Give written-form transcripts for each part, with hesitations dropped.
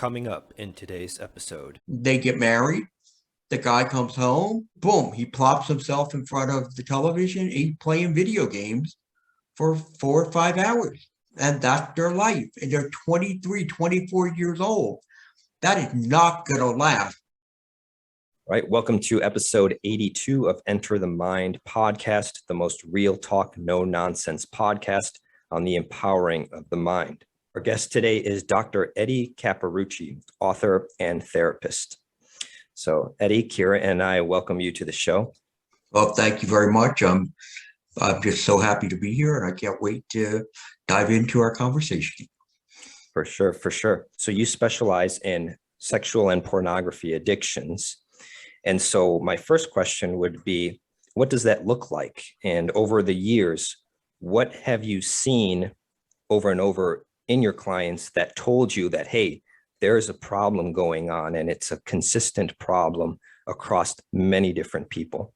Coming up in today's episode. They get married. The guy comes home. Boom. He plops himself in front of the television. He's playing video games for 4 or 5 hours. And that's their life. And they're 23, 24 years old. That is not going to last. All right. Welcome to episode 82 of Enter the Mind podcast, the most real talk, no nonsense podcast on the empowering of the mind. Our guest today is Dr. Eddie Capparucci, author and therapist. So Eddie, Kyra, and I welcome you to the show. Well, thank you very much. I'm just so happy to be here, and I can't wait to dive into our conversation. For sure. So you specialize in sexual and pornography addictions. And so my first question would be, what does that look like? And over the years, what have you seen over and over in your clients that told you that, hey, there's a problem going on and it's a consistent problem across many different people?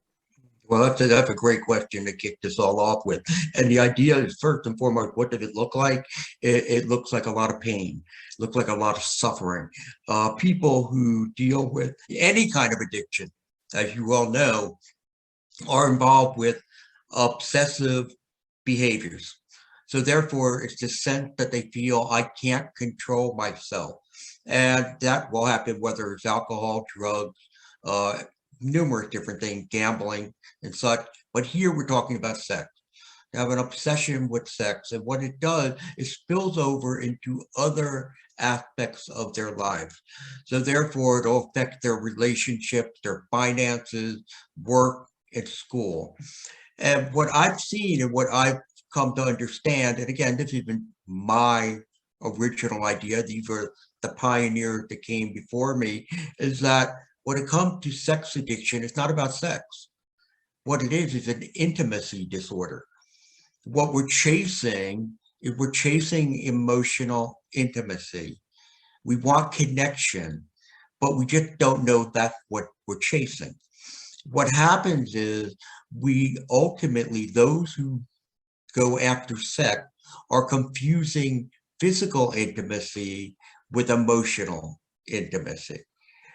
Well, that's a great question to kick this all off with. And the idea is, first and foremost, what did it look like? It looks like a lot of pain. It looks like a lot of suffering. People who deal with any kind of addiction, as you all know, are involved with obsessive behaviors. So therefore, it's the sense that they feel I can't control myself. And that will happen whether it's alcohol, drugs, numerous different things, gambling and such. But here we're talking about sex. They have an obsession with sex. And what it does, it spills over into other aspects of their lives. So therefore, it'll affect their relationships, their finances, work, and school. And what I've seen and what I've come to understand, and again, this isn't my original idea, these are the pioneers that came before me, is that when it comes to sex addiction, it's not about sex. What it is an intimacy disorder. What we're chasing is we're chasing emotional intimacy. We want connection, but we just don't know that's what we're chasing. What happens is we ultimately, those who go after sex are confusing physical intimacy with emotional intimacy.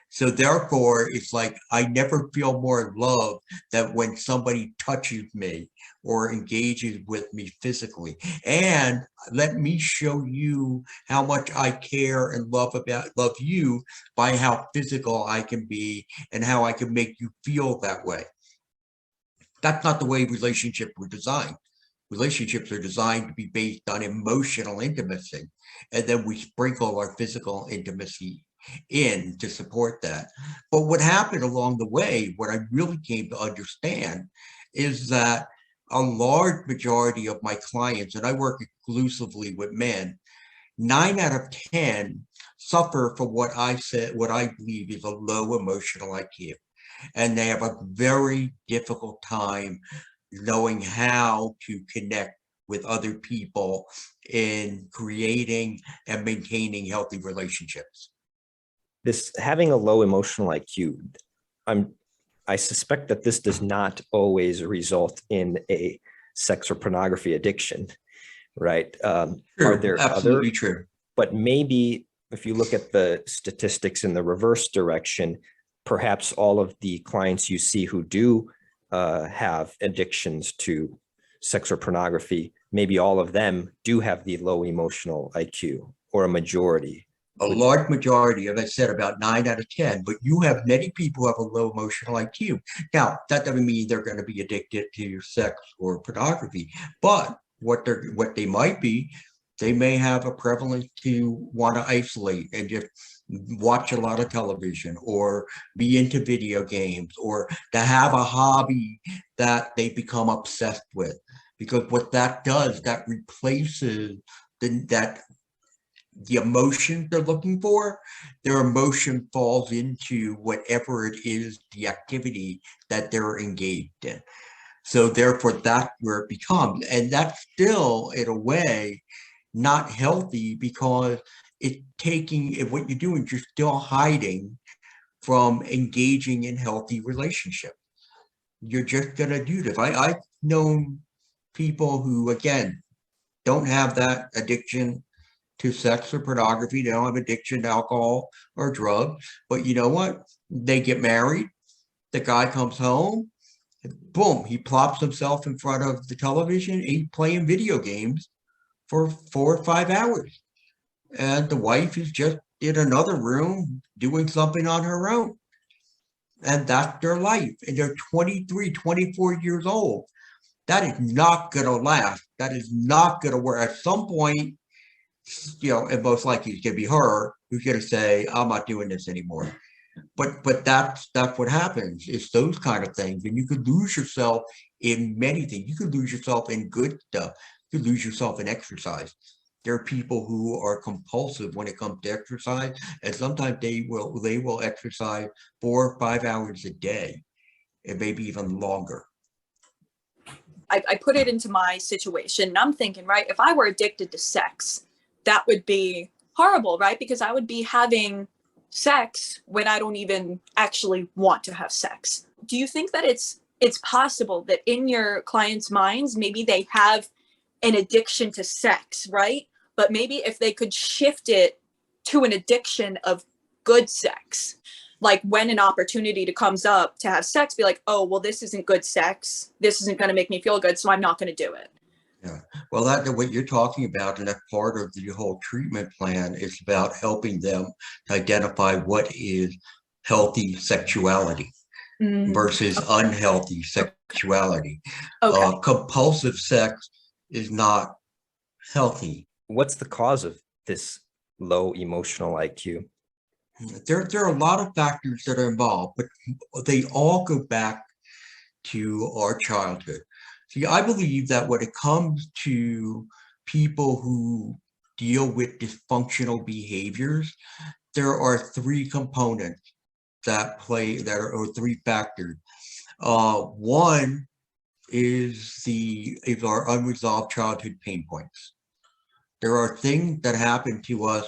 So therefore, it's like I never feel more love than when somebody touches me or engages with me physically. And let me show you how much I care and love you by how physical I can be and how I can make you feel that way. That's not the way relationships were designed. Relationships are designed to be based on emotional intimacy, and then we sprinkle our physical intimacy in to support that. But what happened along the way, what I really came to understand, is that a large majority of my clients, and I work exclusively with men, 9 out of 10 suffer from what I believe is a low emotional IQ. And they have a very difficult time knowing how to connect with other people in creating and maintaining healthy relationships. This having a low emotional IQ, I suspect that this does not always result in a sex or pornography addiction, right? True, are there absolutely other, true. But maybe if you look at the statistics in the reverse direction, perhaps all of the clients you see who do have addictions to sex or pornography, maybe all of them do have the low emotional IQ, or a majority. A large majority, as I said, about 9 out of 10, but you have many people who have a low emotional IQ. Now, that doesn't mean they're going to be addicted to sex or pornography, but what they might be, they may have a prevalence to want to isolate and just watch a lot of television or be into video games or to have a hobby that they become obsessed with. Because what that does, that replaces the emotion they're looking for. Their emotion falls into whatever it is, the activity that they're engaged in. So therefore, that's where it becomes. And that's still, in a way, not healthy, because what you're doing, you're still hiding from engaging in healthy relationships. You're just going to do this. I've known people who, again, don't have that addiction, to sex or pornography. They don't have addiction to alcohol or drugs. But you know what? They get married. The guy comes home. Boom, he plops himself in front of the television. He's playing video games for 4 or 5 hours. And the wife is just in another room doing something on her own. And that's their life. And they're 23, 24 years old. That is not going to last. That is not going to work. At some point, and most likely it's going to be her who's going to say, I'm not doing this anymore. But that's what happens. It's those kind of things. And you could lose yourself in many things. You could lose yourself in good stuff. You could lose yourself in exercise. There are people who are compulsive when it comes to exercise, and sometimes they will exercise 4 or 5 hours a day, and maybe even longer. I put it into my situation, and I'm thinking, right, if I were addicted to sex, that would be horrible, right? Because I would be having sex when I don't even actually want to have sex. Do you think that it's possible that in your clients' minds, maybe they have an addiction to sex, right? But maybe if they could shift it to an addiction of good sex, like when an opportunity comes up to have sex, be like, oh, well, this isn't good sex. This isn't going to make me feel good, so I'm not going to do it. Yeah. Well, that's what you're talking about, and that part of the whole treatment plan is about helping them to identify what is healthy sexuality versus unhealthy sexuality. Okay. Compulsive sex is not healthy. What's the cause of this low emotional IQ? There are a lot of factors that are involved, but they all go back to our childhood. See, I believe that when it comes to people who deal with dysfunctional behaviors, there are 3 components that are 3 factors. One is our unresolved childhood pain points. There are things that happen to us,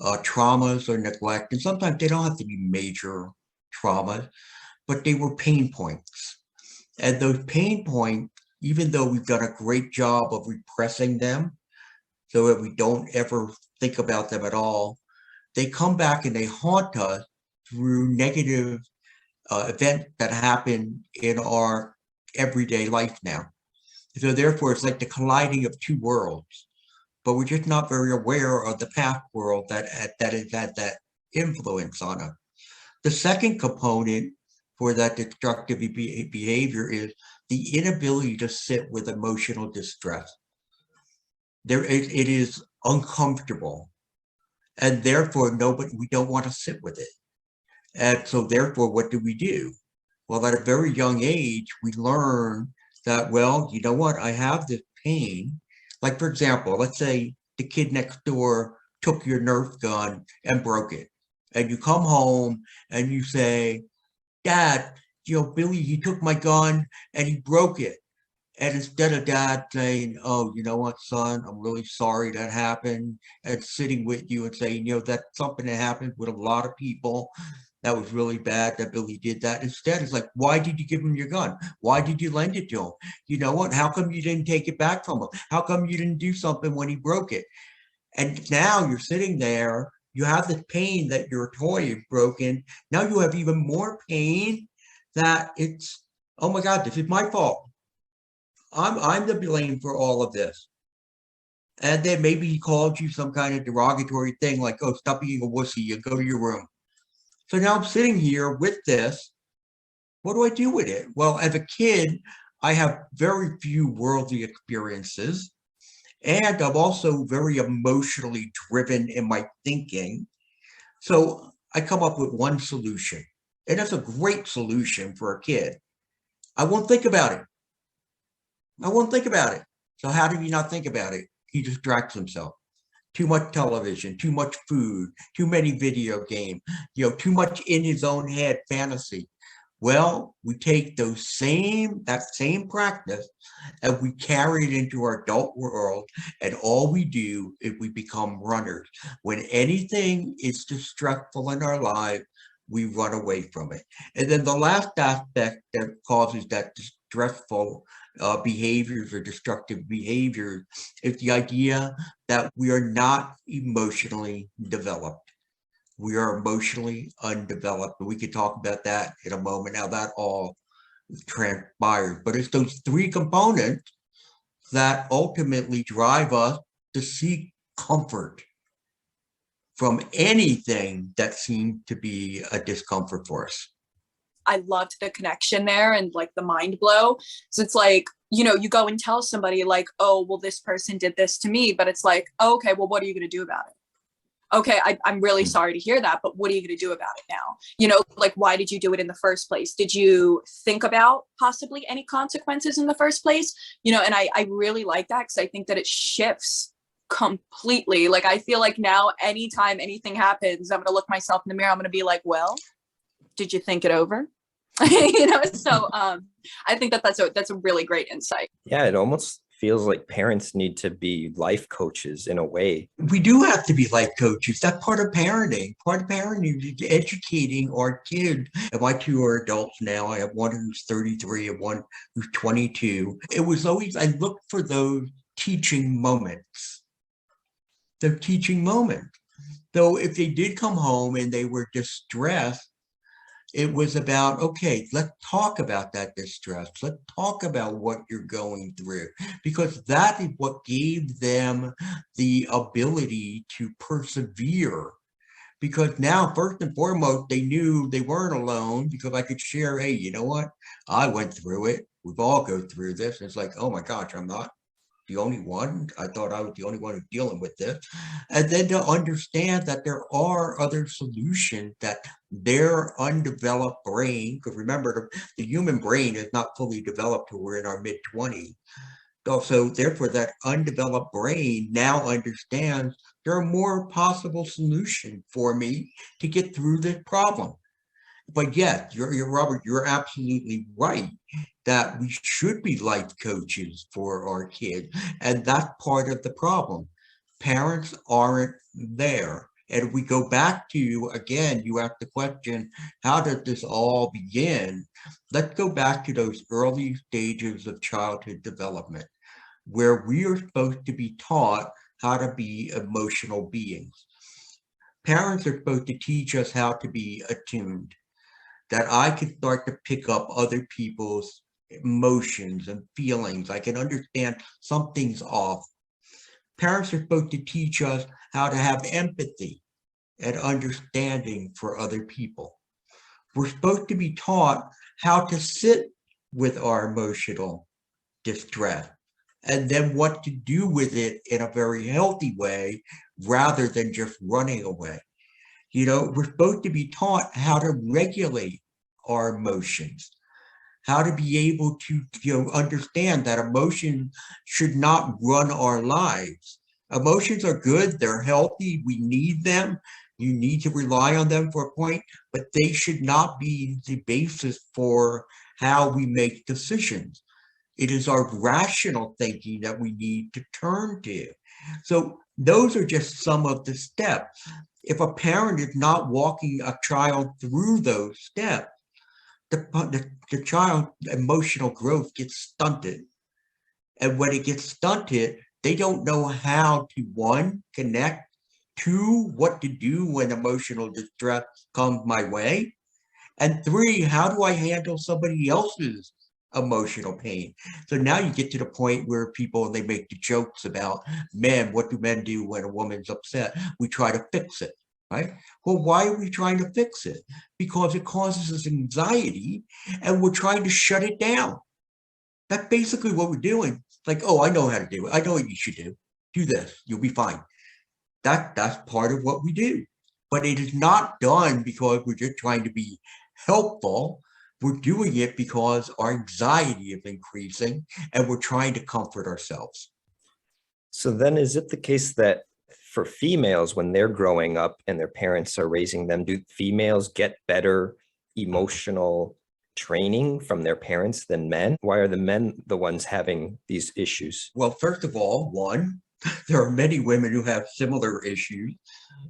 traumas or neglect, and sometimes they don't have to be major traumas, but they were pain points. And those pain points, even though we've done a great job of repressing them so that we don't ever think about them at all, they come back and they haunt us through negative events that happen in our everyday life now. So therefore, it's like the colliding of 2 worlds, but we're just not very aware of the past world that has had that influence on us. The second component for that destructive behavior is the inability to sit with emotional distress. It is uncomfortable, and therefore we don't want to sit with it. And so therefore, what do? Well, at a very young age, we learn that, well, you know what, I have this pain. Like, for example, let's say the kid next door took your Nerf gun and broke it. And you come home and you say, Dad, Billy, he took my gun and he broke it. And instead of Dad saying, oh, you know what, son, I'm really sorry that happened, and sitting with you and saying, that's something that happened with a lot of people. That was really bad that Billy did that. Instead, it's like, why did you give him your gun? Why did you lend it to him? You know what? How come you didn't take it back from him? How come you didn't do something when he broke it? And now you're sitting there, you have the pain that your toy is broken. Now you have even more pain that it's, oh my God, this is my fault. I'm to blame for all of this. And then maybe he called you some kind of derogatory thing like, oh, stop being a wussy and go to your room. So now I'm sitting here with this. What do I do with it? Well, as a kid, I have very few worldly experiences. And I'm also very emotionally driven in my thinking. So I come up with one solution. And that's a great solution for a kid. I won't think about it. I won't think about it. So how do you not think about it? He distracts himself. Too much television, too much food, too many video games, too much in his own head fantasy. Well, we take that same practice and we carry it into our adult world, and all we do is we become runners. When anything is distractful in our life, we run away from it. And then the last aspect that causes that stressful behaviors or destructive behaviors is the idea that we are not emotionally developed. We are emotionally undeveloped. We could talk about that in a moment, how that all transpires. But it's those three components that ultimately drive us to seek comfort from anything that seems to be a discomfort for us. I loved the connection there and like the mind blow. So it's like, you know, you go and tell somebody like, oh, well, this person did this to me, but it's like, oh, okay, well, what are you going to do about it? Okay, I'm really sorry to hear that, but what are you going to do about it now? You know, like, why did you do it in the first place? Did you think about possibly any consequences in the first place? You know, and I really like that because I think that it shifts completely. Like, I feel like now anytime anything happens, I'm going to look myself in the mirror. I'm going to be like, well, did you think it over? You know, so I think that that's a really great insight. Yeah, it almost feels like parents need to be life coaches in a way. We do have to be life coaches. That's part of parenting. Part of parenting is educating our kids. And my two are adults now. I have one who's 33 and one who's 22. It was always, I looked for those teaching moments. The teaching moments. So if they did come home and they were distressed, it was about, okay, let's talk about that distress. Let's talk about what you're going through, because that is what gave them the ability to persevere. Because now, first and foremost, they knew they weren't alone because I could share, hey, you know what? I went through it. We've all go through this. It's like, oh my gosh, I'm not the only one. I thought I was the only one who's dealing with this. And then to understand that there are other solutions, that their undeveloped brain, because remember, the human brain is not fully developed till we're in our mid-20s. So therefore, that undeveloped brain now understands there are more possible solutions for me to get through this problem. But yes, you're Robert, you're absolutely right that we should be life coaches for our kids. And that's part of the problem. Parents aren't there. And if we go back to, again, you asked the question, how did this all begin? Let's go back to those early stages of childhood development, where we are supposed to be taught how to be emotional beings. Parents are supposed to teach us how to be attuned, that I can start to pick up other people's emotions and feelings. I can understand something's off. Parents are supposed to teach us how to have empathy and understanding for other people. We're supposed to be taught how to sit with our emotional distress and then what to do with it in a very healthy way rather than just running away. You know, we're supposed to be taught how to regulate our emotions, how to be able to, understand that emotion should not run our lives. Emotions are good, they're healthy, we need them. You need to rely on them for a point, but they should not be the basis for how we make decisions. It is our rational thinking that we need to turn to. So those are just some of the steps. If a parent is not walking a child through those steps, the child's emotional growth gets stunted. And when it gets stunted, they don't know how to, one, connect, two, what to do when emotional distress comes my way, and three, how do I handle somebody else's emotional pain? So now you get to the point where people, they make the jokes about men, what do men do when a woman's upset? We try to fix it. Right? Well, why are we trying to fix it? Because it causes us anxiety and we're trying to shut it down. That's basically what we're doing. Like, oh, I know how to do it. I know what you should do. Do this. You'll be fine. That's part of what we do. But it is not done because we're just trying to be helpful. We're doing it because our anxiety is increasing and we're trying to comfort ourselves. So then is it the case that for females, when they're growing up and their parents are raising them, do females get better emotional training from their parents than men? Why are the men the ones having these issues? Well, first of all, one, there are many women who have similar issues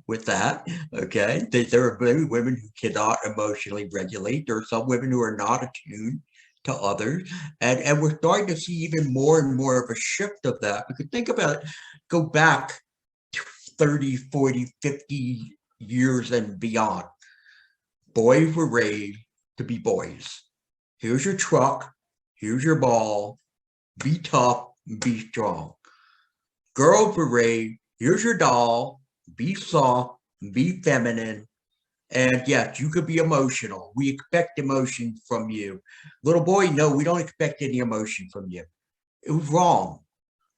with that. Okay. There are many women who cannot emotionally regulate. There are some women who are not attuned to others. And we're starting to see even more and more of a shift of that. Because think about it, go back 30, 40, 50 years and beyond. Boys were raised to be boys. Here's your truck, here's your ball, be tough, be strong. Girls were raised, here's your doll, be soft, be feminine. And yes, you could be emotional. We expect emotion from you. Little boy, no, we don't expect any emotion from you. It was wrong.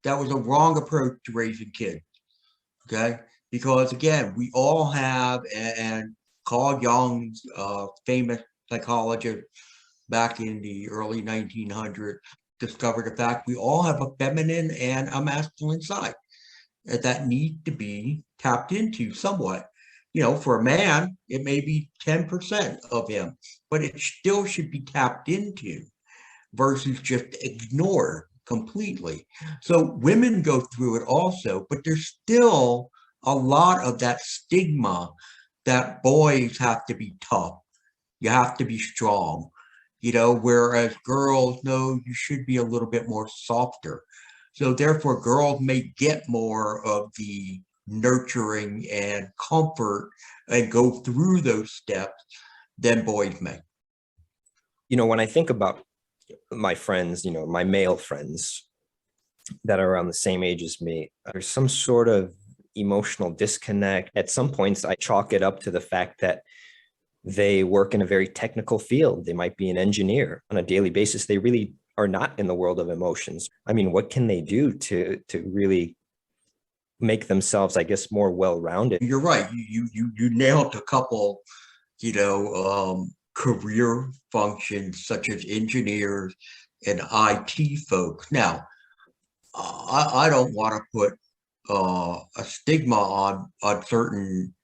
That was a wrong approach to raising kids. Okay. Because again, we all have, and Carl Jung's famous psychologist back in the early 1900s discovered the fact we all have a feminine and a masculine side that need to be tapped into somewhat. You know, for a man, it may be 10% of him, but it still should be tapped into versus just ignored completely. So women go through it also, but there's still a lot of that stigma that boys have to be tough. You have to be strong, you know, whereas girls, no, you should be a little bit more softer. So therefore, girls may get more of the nurturing and comfort and go through those steps than boys may. You know, when I think about my friends, you know, my male friends that are around the same age as me, there's some sort of emotional disconnect. At some points, I chalk it up to the fact that they work in a very technical field. They might be an engineer on a daily basis. They really are not in the world of emotions. I mean, what can they do to really make themselves, I guess, more well-rounded? You're right. You nailed a couple, you know, career functions such as engineers and IT folks. Now, I don't want to put a stigma on certain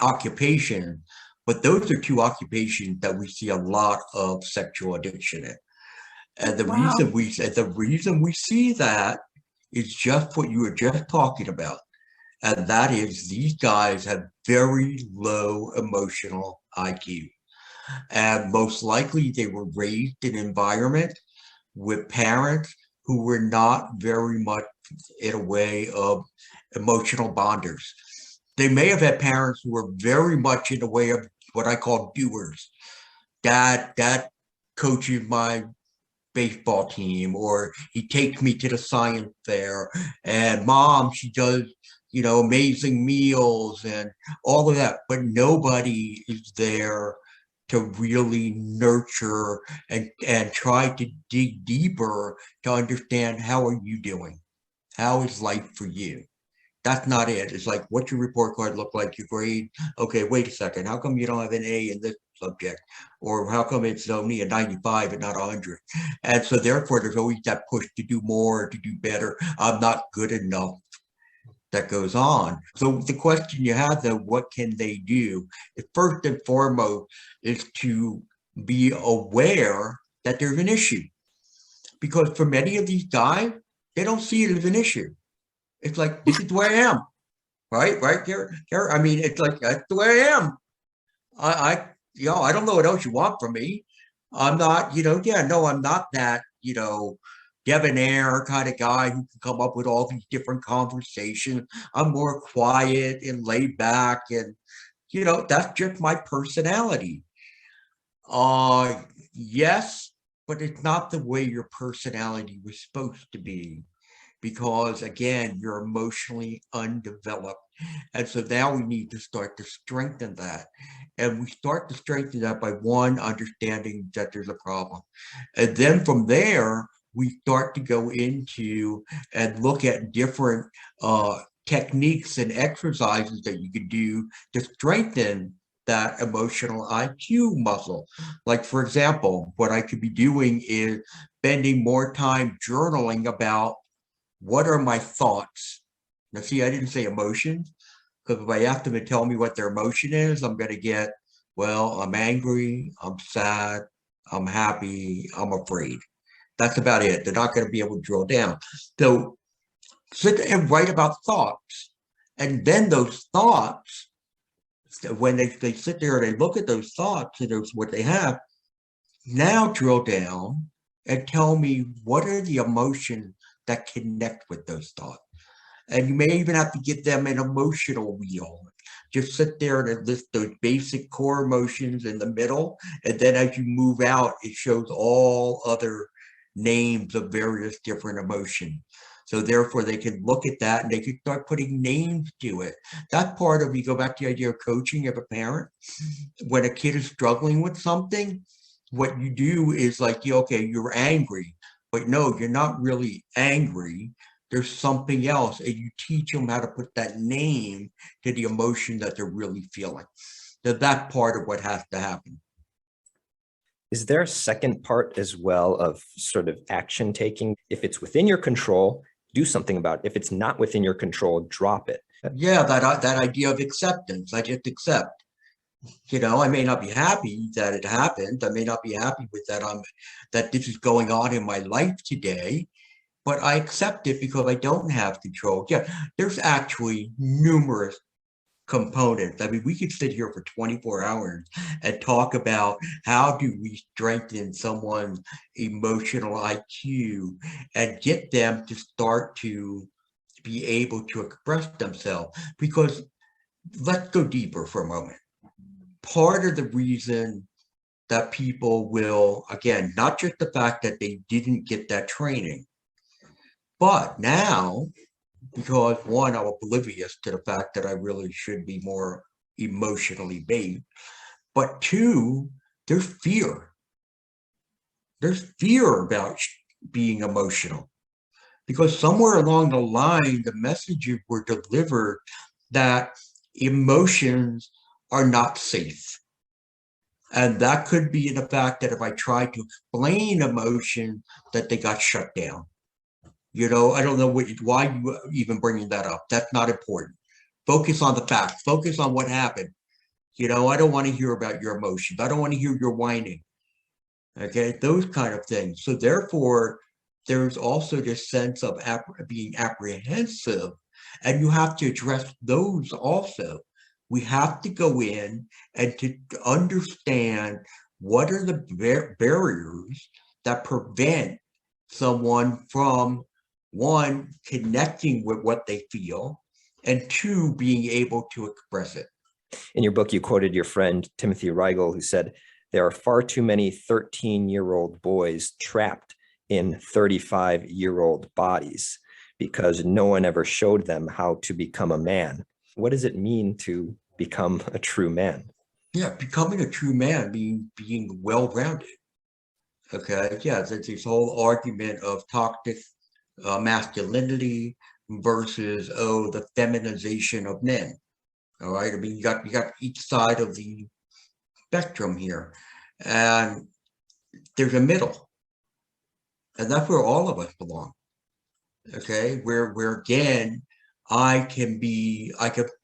occupation, but those are two occupations that we see a lot of sexual addiction in. And the reason we see that is just what you were just talking about. And that is these guys have very low emotional IQ. And most likely they were raised in an environment with parents who were not very much in a way of emotional bonders. They may have had parents who were very much in the way of what I call doers. Dad coaches my baseball team, or he takes me to the science fair, and mom, she does, you know, amazing meals and all of that, but nobody is there to really nurture and try to dig deeper to understand how are you doing? How is life for you? That's not it. It's like, what's your report card look like? Your grade? Okay, wait a second. How come you don't have an A in this subject? Or how come it's only a 95 and not 100? And so therefore, there's always that push to do more, to do better. I'm not good enough. That goes on. So the question you have, though, what can they do? First and foremost is to be aware that there's an issue. Because for many of these guys, they don't see it as an issue. It's like, this is where I am, right, Kyra? I mean, it's like, that's the way I am. You know, I don't know what else you want from me. I'm not, you know, I'm not that, you know, debonair kind of guy who can come up with all these different conversations. I'm more quiet and laid back, and, you know, that's just my personality. Yes, but it's not the way your personality was supposed to be. Because again, you're emotionally undeveloped. And so now we need to start to strengthen that. And we start to strengthen that by one, understanding that there's a problem. And then from there, we start to go into and look at different techniques and exercises that you can do to strengthen that emotional IQ muscle. Like, for example, what I could be doing is spending more time journaling about what are my thoughts? Now, see, I didn't say emotions, because if I ask them to tell me what their emotion is, I'm going to get, well, I'm angry, I'm sad, I'm happy, I'm afraid. That's about it. They're not going to be able to drill down. So sit and write about thoughts. And then those thoughts, when they sit there and they look at those thoughts and those what they have, Now drill down and tell me what are the emotions that connect with those thoughts. And you may even have to give them an emotional wheel. Just sit there and list those basic core emotions in the middle. And then as you move out, it shows all other names of various different emotions. So therefore they can look at that and they can start putting names to it. That's part of, you go back to the idea of coaching of a parent. When a kid is struggling with something, what you do is like, okay, you're angry, but no, you're not really angry. There's something else, and you teach them how to put that name to the emotion that they're really feeling. So that's part of what has to happen. Is there a second part as well of sort of action taking? If it's within your control, do something about it. If it's not within your control, drop it. Yeah, that idea of acceptance. I just accept. I may not be happy that it happened. I may not be happy with that this is going on in my life today, but I accept it because I don't have control. Yeah, there's actually numerous components. I mean, we could sit here for 24 hours and talk about how do we strengthen someone's emotional IQ and get them to start to be able to express themselves. Because let's go deeper for a moment. Part of the reason that people will, again, not just the fact that they didn't get that training, but now, because one, I'm oblivious to the fact that I really should be more emotionally based, but two, there's fear. There's fear about being emotional because somewhere along the line, the messages were delivered that emotions are not safe. And that could be in the fact that if I tried to explain emotion, that they got shut down. I don't know why you even bringing that up. That's not important. Focus on the facts. Focus on what happened. I don't want to hear about your emotions. I don't want to hear your whining. Okay, those kind of things. So therefore, there's also this sense of being apprehensive, and you have to address those also. We have to go in and to understand what are the barriers that prevent someone from, one, connecting with what they feel, and two, being able to express it. In your book, you quoted your friend Timothy Reigel, who said, there are far too many 13-year-old boys trapped in 35-year-old bodies because no one ever showed them how to become a man. What does it mean to become a true man? Yeah, becoming a true man, being well-rounded. Okay, yeah, there's this whole argument of toxic masculinity versus, the feminization of men. All right, I mean, you got each side of the spectrum here, and there's a middle, and that's where all of us belong. Okay, where again, I can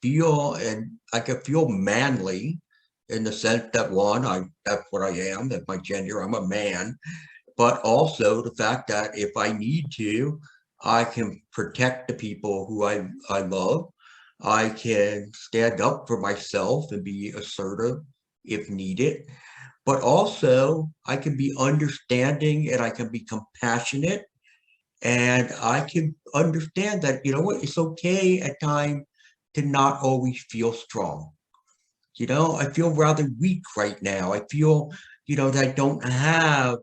feel manly in the sense that one, that's what I am, that's my gender, I'm a man, but also the fact that if I need to, I can protect the people who I love. I can stand up for myself and be assertive if needed, but also I can be understanding and I can be compassionate, and I can understand that, it's okay at times to not always feel strong. I feel rather weak right now. I feel, that I don't have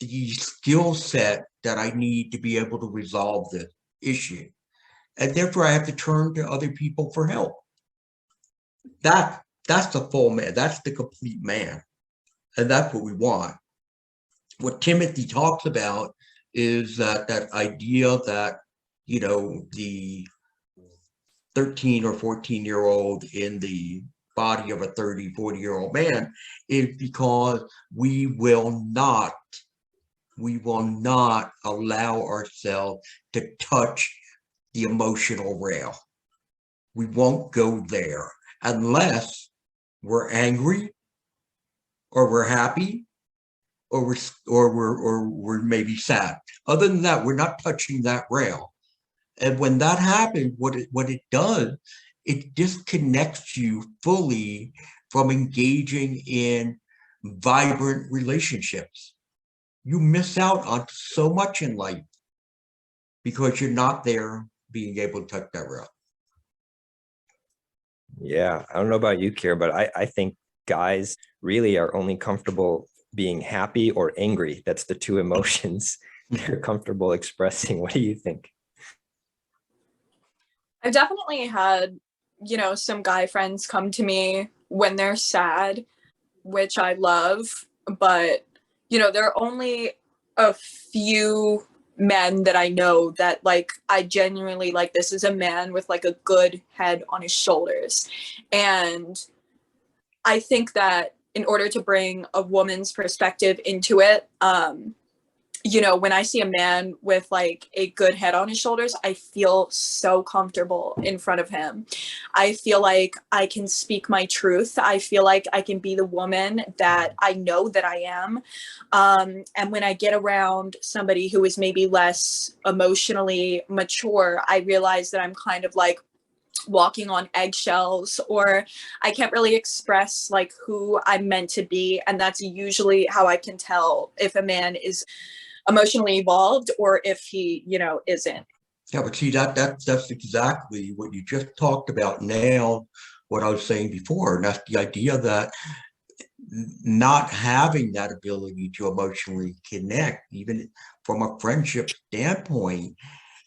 the skill set that I need to be able to resolve this issue. And therefore I have to turn to other people for help. That's the full man. That's the complete man. And that's what we want. What Timothy talks about is that idea that, the 13 or 14-year-old in the body of a 30, 40-year-old man is because we will not allow ourselves to touch the emotional rail. We won't go there unless we're angry or we're happy or we're maybe sad. Other than that, we're not touching that rail. And when that happens, what it does, it disconnects you fully from engaging in vibrant relationships. You miss out on so much in life because you're not there being able to touch that rail. Yeah, I don't know about you, Kyra, but I think guys really are only comfortable being happy or angry. That's the two emotions they're comfortable expressing. What do you think? I've definitely had, some guy friends come to me when they're sad, which I love, but, there are only a few men that I know that like I genuinely like. This is a man with like a good head on his shoulders. And I think that in order to bring a woman's perspective into it, when I see a man with like a good head on his shoulders, I feel so comfortable in front of him. I feel like I can speak my truth. I feel like I can be the woman that I know that I am. And when I get around somebody who is maybe less emotionally mature, I realize that I'm kind of like walking on eggshells, or I can't really express like who I'm meant to be. And that's usually how I can tell if a man is emotionally evolved or if he, isn't. Yeah, but see that's exactly what you just talked about now, what I was saying before, and that's the idea that not having that ability to emotionally connect, even from a friendship standpoint,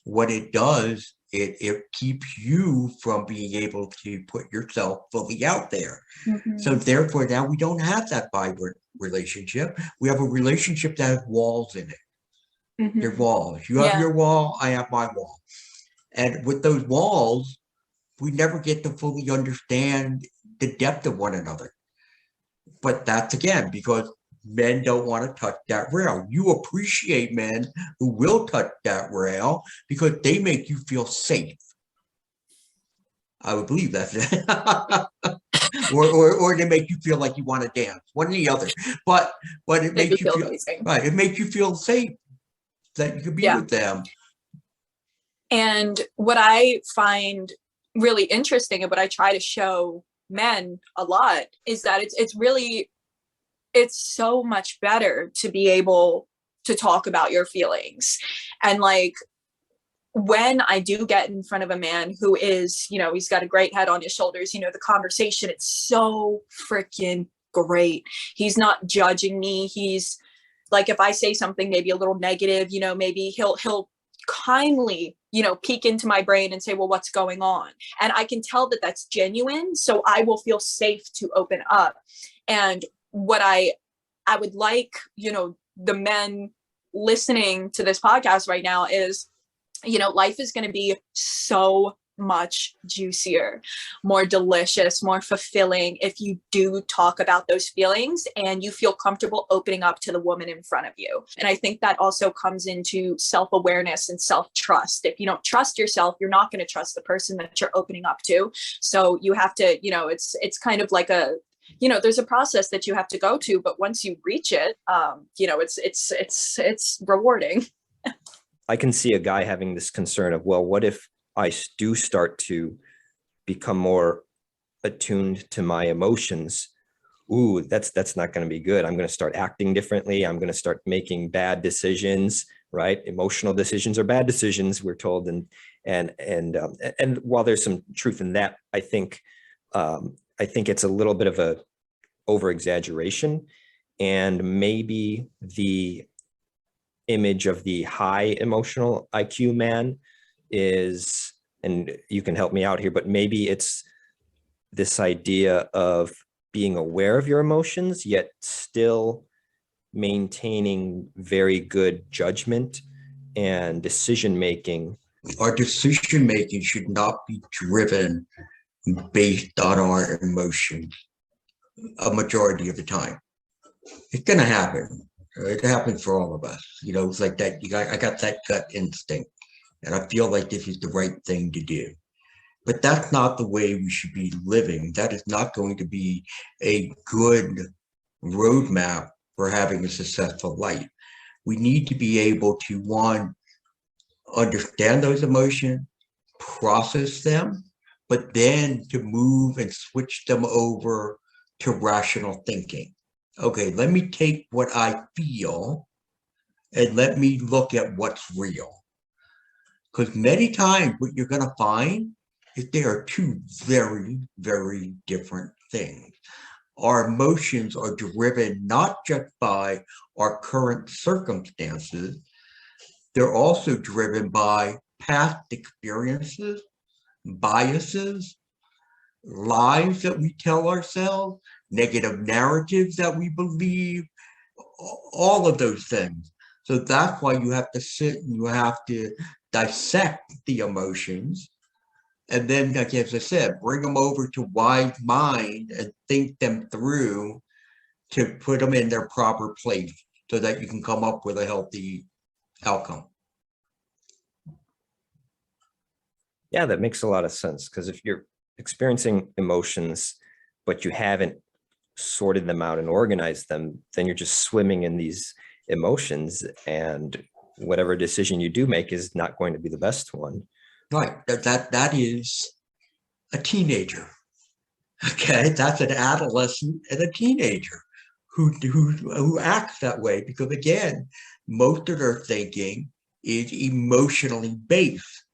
what it does, it keeps you from being able to put yourself fully out there. So therefore, now we don't have that vibrant relationship. We have a relationship that has walls in it. They're walls. You have your wall, I have my wall. And with those walls, we never get to fully understand the depth of one another. But that's again because men don't want to touch that rail. You appreciate men who will touch that rail because they make you feel safe. I would believe that. or they make you feel like you want to dance, one or the other. But it makes you feel amazing. Right. It makes you feel safe that you could be with them. And what I find really interesting and what I try to show men a lot is that it's so much better to be able to talk about your feelings. And like when I do get in front of a man who is, he's got a great head on his shoulders, the conversation, it's so freaking great. He's not judging me. He's like, if I say something maybe a little negative, maybe he'll kindly, peek into my brain and say, well, what's going on? And I can tell that that's genuine. So I will feel safe to open up. And what I would like, the men listening to this podcast right now is, life is going to be so much juicier, more delicious, more fulfilling if you do talk about those feelings and you feel comfortable opening up to the woman in front of you. And I think that also comes into self-awareness and self-trust. If you don't trust yourself, you're not going to trust the person that you're opening up to. So you have to, it's kind of like there's a process that you have to go to, but once you reach it, it's rewarding. I can see a guy having this concern of, well, what if I do start to become more attuned to my emotions? Ooh, that's not going to be good. I'm going to start acting differently. I'm going to start making bad decisions, right? Emotional decisions are bad decisions, we're told. And while there's some truth in that, I think it's a little bit of a over exaggeration, and maybe the image of the high emotional IQ man is, and you can help me out here, but maybe it's this idea of being aware of your emotions, yet still maintaining very good judgment and decision-making. Our decision-making should not be driven based on our emotions a majority of the time. It's going to happen. It happens for all of us. It's like that. I got that gut instinct, and I feel like this is the right thing to do. But that's not the way we should be living. That is not going to be a good roadmap for having a successful life. We need to be able to, one, understand those emotions, process them, but then to move and switch them over to rational thinking. okay, let me take what I feel and let me look at what's real. Because many times what you're going to find is they are two very, very different things. Our emotions are driven not just by our current circumstances, they're also driven by past experiences, biases, lies that we tell ourselves, negative narratives that we believe, all of those things. So that's why you have to sit and you have to dissect the emotions. And then, like as I said, bring them over to wide mind and think them through to put them in their proper place so that you can come up with a healthy outcome. Yeah, that makes a lot of sense, because if you're experiencing emotions, but you haven't sorted them out and organized them, then you're just swimming in these emotions, and whatever decision you do make is not going to be the best one. Right. That is a teenager. Okay, that's an adolescent and a teenager who acts that way because again, most of their thinking is emotionally based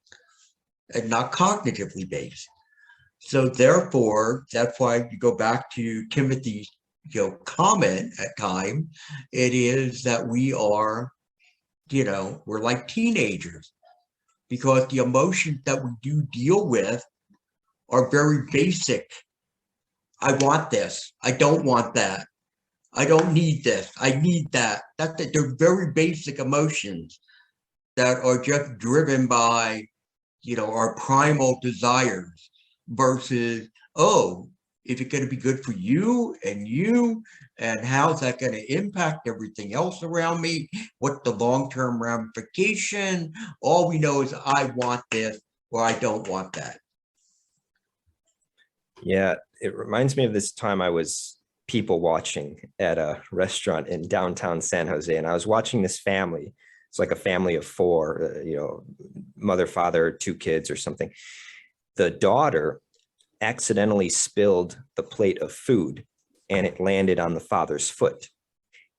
and not cognitively based. So therefore, that's why you go back to Timothy's comment at time. It is that we are, we're like teenagers because the emotions that we do deal with are very basic. I want this. I don't want that. I don't need this. I need that. They're very basic emotions that are just driven by, our primal desires versus, oh, is it going to be good for you? And how's that going to impact everything else around me? What's the long-term ramification? All we know is I want this or I don't want that. Yeah, it reminds me of this time I was people watching at a restaurant in downtown San Jose, and I was watching this family. It's like a family of four, mother, father, two kids or something. The daughter accidentally spilled the plate of food and it landed on the father's foot.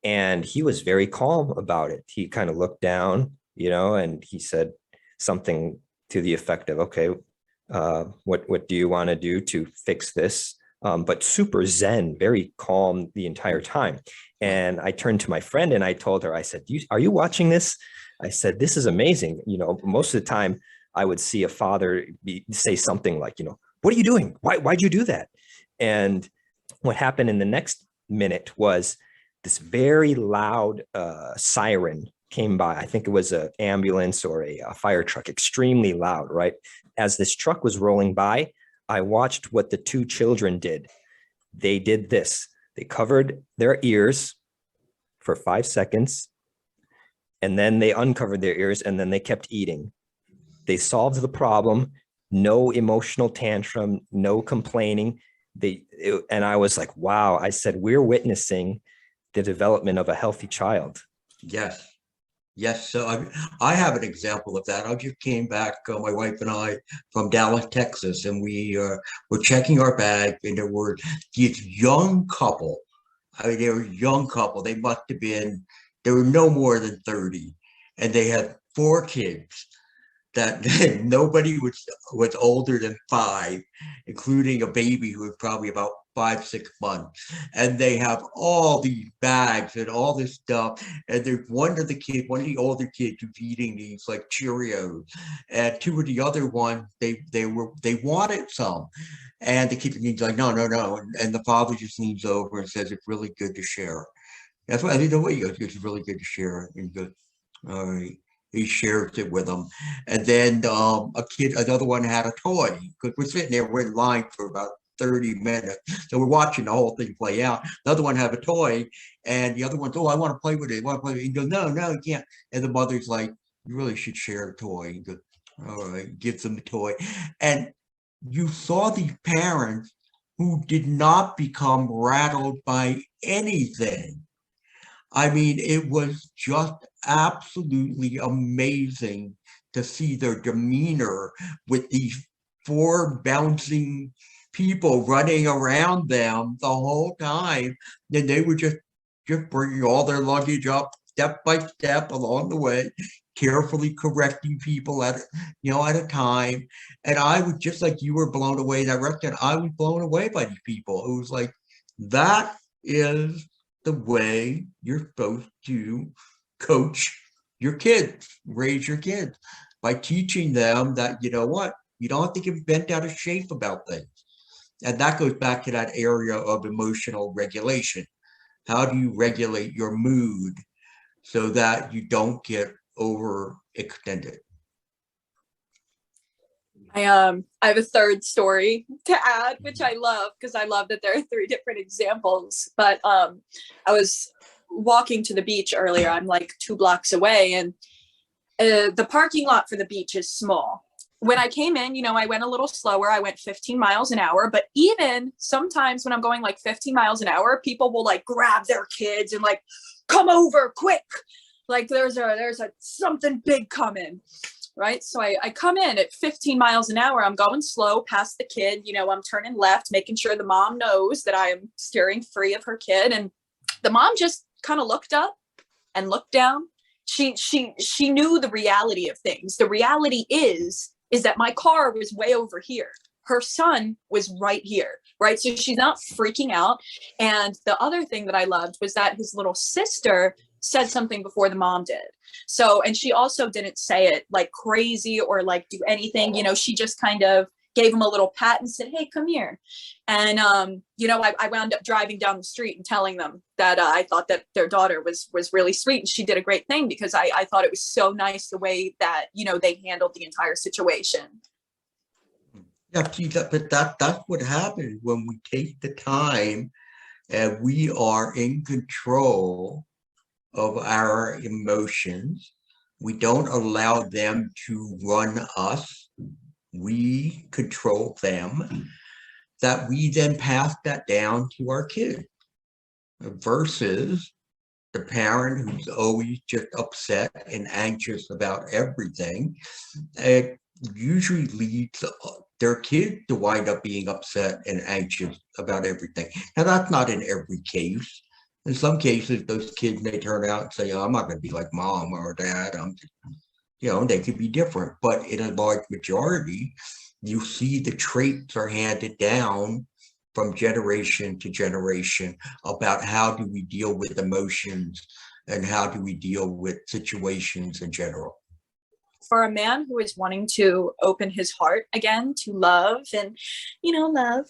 And he was very calm about it. He kind of looked down, and he said something to the effect of, okay, what do you want to do to fix this? But super zen, very calm the entire time. And I turned to my friend and I told her, I said, are you watching this? I said, this is amazing. Most of the time I would see a father say something like, what are you doing? Why'd you do that? And what happened in the next minute was this very loud siren came by. I think it was an ambulance or a fire truck, extremely loud, right? As this truck was rolling by, I watched what the two children did. They did this. They covered their ears for 5 seconds, and then they uncovered their ears, and then they kept eating. They solved the problem. No emotional tantrum, no complaining. And I was like, wow, I said, we're witnessing the development of a healthy child. Yes. Yes, so I have an example of that. I just came back, my wife and I, from Dallas, Texas, and we were checking our bag, and there were this young couple. I mean, they were a young couple. They were no more than 30, and they had 4 kids that nobody was older than 5, including a baby who was probably about 5-6 months. And they have all these bags and all this stuff. And there's one of the older kids who's eating these like Cheerios, and 2 of the other ones they wanted some, and the kid needs like no. And the father just leans over and says, "It's really good to share." That's why I think the way he goes, "It's really good to share." And he goes, "All right." He shares it with them. And then another one had a toy, because we're sitting there, we're in line for about 30 minutes. So we're watching the whole thing play out. The other one had a toy, and the other one's, oh, I want to play with it. I want to play with it. He goes, no, you can't. And the mother's like, you really should share a toy. He goes, all right, gives them the toy. And you saw these parents who did not become rattled by anything. I mean, it was just absolutely amazing to see their demeanor with these 4 bouncing people running around them the whole time. And they were just just bringing all their luggage up step by step along the way, carefully correcting people at a time. And I was just like you were blown away that restaurant. I was blown away by these people. It was like, that is the way you're supposed to coach your kids, raise your kids, by teaching them that, you know what, you don't have to get bent out of shape about things. And that goes back to that area of emotional regulation. How do you regulate your mood so that you don't get overextended? I have a third story to add, which I love because I love that there are three different examples. But I was walking to the beach earlier. I'm like 2 blocks away, and the parking lot for the beach is small. When I came in, I went a little slower. I went 15 miles an hour. But even sometimes when I'm going like 15 miles an hour, people will like grab their kids and like, come over quick. Like there's a something big coming. Right. So I come in at 15 miles an hour. I'm going slow past the kid. I'm turning left, making sure the mom knows that I am steering free of her kid. And the mom just kind of looked up and looked down. She knew the reality of things. The reality is that my car was way over here. Her son was right here. Right. So she's not freaking out. And the other thing that I loved was that his little sister said something before the mom did. So, and she also didn't say it like crazy or like do anything, she just kind of gave him a little pat and said, hey, come here. And, I wound up driving down the street and telling them that I thought that their daughter was really sweet. And she did a great thing because I thought it was so nice the way that, they handled the entire situation. Yeah, but that's what happens when we take the time and we are in control of our emotions. We don't allow them to run us. We control them. That we then pass that down to our kids, versus the parent who's always just upset and anxious about everything. It usually leads their kid to wind up being upset and anxious about everything. Now, that's not in every case. In some cases, those kids may turn out and say, oh, I'm not going to be like mom or dad. They could be different. But in a large majority, you see the traits are handed down from generation to generation about how do we deal with emotions and how do we deal with situations in general. For a man who is wanting to open his heart again to love and, love,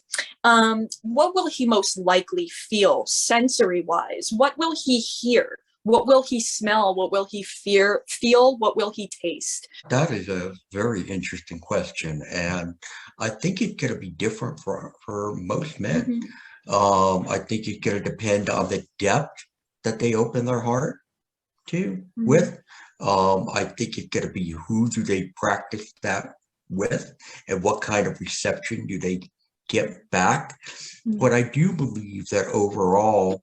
what will he most likely feel sensory wise? What will he hear? What will he smell? What will he feel? What will he taste? That is a very interesting question. And I think it's going to be different for most men. Mm-hmm. I think it's going to depend on the depth that they open their heart to with. I think it's going to be who do they practice that with and what kind of reception do they get back. But I do believe that overall,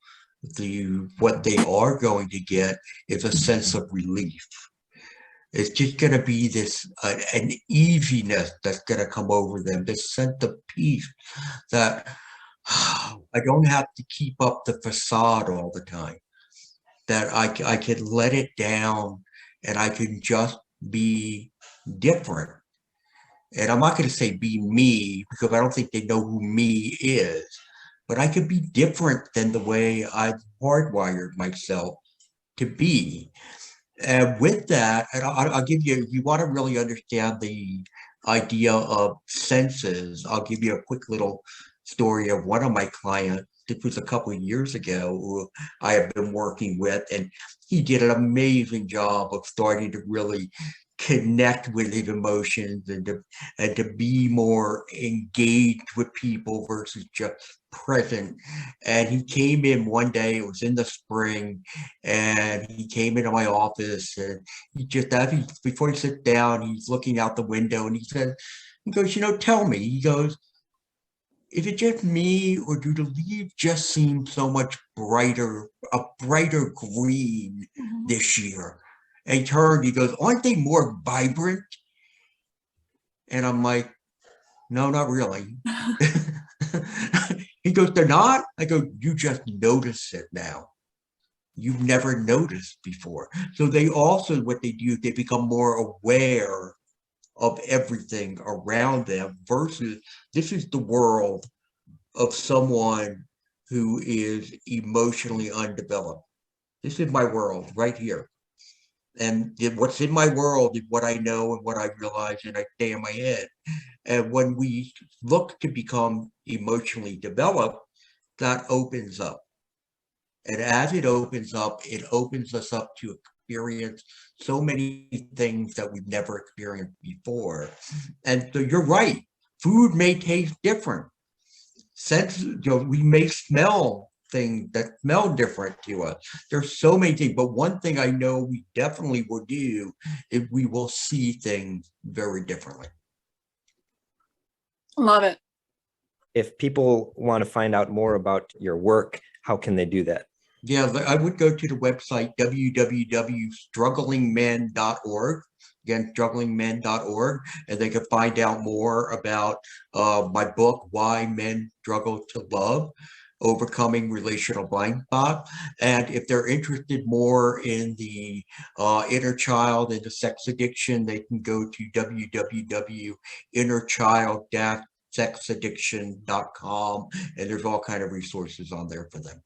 what they are going to get is a sense of relief. It's just going to be this an easiness that's going to come over them, this sense of peace that I don't have to keep up the facade all the time, that I can let it down and I can just be different. And I'm not going to say be me, because I don't think they know who me is, but I could be different than the way I've hardwired myself to be. And with that, and I'll give you, if you want to really understand the idea of senses, I'll give you a quick little story of one of my clients. This was a couple of years ago, who I have been working with, and he did an amazing job of starting to really connect with his emotions and to be more engaged with people versus just present. And he came in one day, it was in the spring, and he came into my office, and before he sat down, he's looking out the window, and he goes, tell me, he goes, is it just me, or do the leaves just seem so much brighter, a brighter green this year? And he turned, he goes, aren't they more vibrant? And I'm like, no, not really. He goes, they're not? I go, you just notice it now. you've never noticed before. So they also, what they do, they become more aware of everything around them versus this is the world of someone who is emotionally undeveloped. This is my world right here. And what's in my world is what I know and what I realize and I stay in my head. And when we look to become emotionally developed, that opens up. And as it opens us up to experience so many things that we've never experienced before. And so you're right. Food may taste different. We may smell things that smell different to us. There's so many things, but one thing I know we definitely will do is we will see things very differently. Love it. If people want to find out more about your work, how can they do that? Yeah, I would go to the website www.strugglingmen.org. Again, strugglingmen.org, and they can find out more about my book, Why Men Struggle to Love, Overcoming Relational Blind Spot. And if they're interested more in the inner child and the sex addiction, they can go to www.innerchild-sexaddiction.com, and there's all kind of resources on there for them.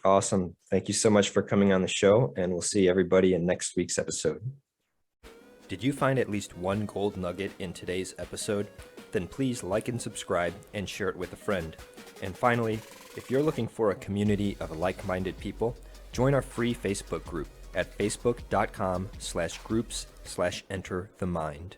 Awesome. Thank you so much for coming on the show, and we'll see everybody in next week's episode. Did you find at least one gold nugget in today's episode? Then please like and subscribe and share it with a friend. And finally, if you're looking for a community of like-minded people, join our free Facebook group at facebook.com/groups/enterthemind.